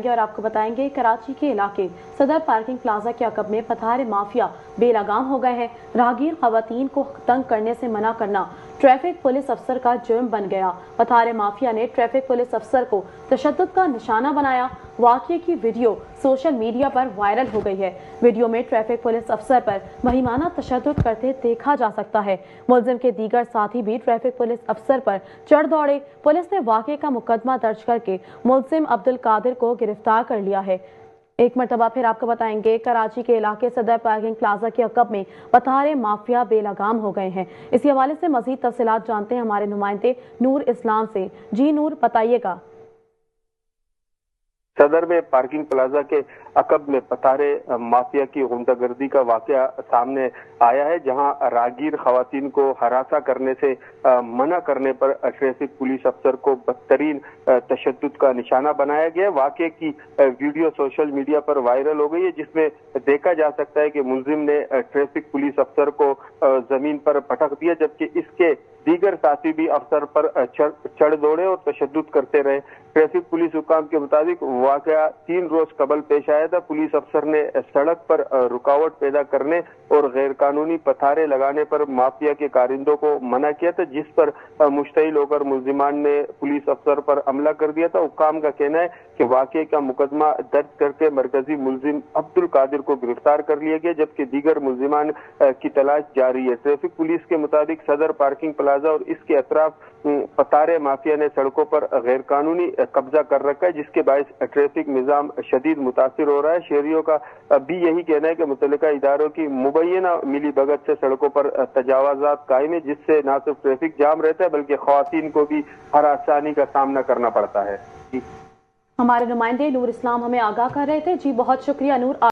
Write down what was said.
और आपको बताएंगे कराची के इलाके सदर पार्किंग प्लाजा के अकब में पथारे माफिया बेलगाम हो गए हैं। राहगीर खवातीन को तंग करने से मना करना ट्रैफिक पुलिस अफसर का जुर्म बन गया। पथारे माफिया ने ट्रैफिक पुलिस अफसर को तशद्दुद का निशाना बनाया। वाक़ये की वीडियो सोशल मीडिया पर वायरल हो गई है। वीडियो में ट्रैफिक पुलिस अफसर पर महिमाना तशद्दुद करते देखा जा सकता है। मुलजिम के दीगर साथी भी ट्रैफिक पुलिस अफसर पर चढ़ दौड़े। पुलिस ने वाक़ये का मुकदमा दर्ज करके मुलजिम अब्दुल कादिर को गिरफ्तार कर लिया है। एक मरतबा फिर आपको बताएंगे कराची के इलाके सदर पार्किंग प्लाजा के अकब में पथारे माफिया बेलगाम हो गए हैं। इसी हवाले से मजीद तफसीलात जानते हैं हमारे नुमाइंदे नूर इस्लाम से। जी नूर, बताइएगा। सदर में पार्किंग प्लाजा के अकब में पथारे माफिया की गुंडागर्दी का वाकया सामने आया है, जहां राहगीर खवातीन को हरासा करने से मना करने पर ट्रैफिक पुलिस अफसर को बदतरीन तशद्दुद का निशाना बनाया गया। वाकये की वीडियो सोशल मीडिया पर वायरल हो गई है, जिसमें देखा जा सकता है कि मुलजिम ने ट्रैफिक पुलिस अफसर को जमीन पर पटक दिया, जबकि इसके दीगर साथी भी अफसर पर चढ़ दौड़े और तशद्दुद करते रहे। ट्रैफिक पुलिस हुकाम के मुताबिक वाकया 3 रोज कबल पेश आया था। पुलिस अफसर ने सड़क पर रुकावट पैदा करने और गैर कानूनी पथारे लगाने पर माफिया के कारिंदों को मना किया था, जिस पर मुश्तइल होकर मुलजिमान ने पुलिस अफसर पर हमला कर दिया था। हुकाम का कहना है कि वाकये का मुकदमा दर्ज करके मरकजी मुलजिम अब्दुल कादिर को गिरफ्तार कर लिया गया, जबकि दीगर मुलजिमान की तलाश जारी है। ट्रैफिक पुलिस के मुताबिक सदर पार्किंग प्लाजा और इसके अतराफ पथारे माफिया ने सड़कों पर गैर कानूनी कब्जा कर रखा है, जिसके बायस ट्रैफिक निजाम शदीद मुतासिर हो रहा है। शहरियों का भी यही कहना है कि मुतल्लिका इदारों की मुबैना मिली भगत से सड़कों पर तजावाजात कायम है, जिससे न सिर्फ ट्रैफिक जाम रहता है बल्कि खवातीन को भी हरासानी का सामना करना पड़ता है। हमारे नुमाइंदे नूर इस्लाम हमें आगाह कर रहे थे। जी बहुत शुक्रिया नूर।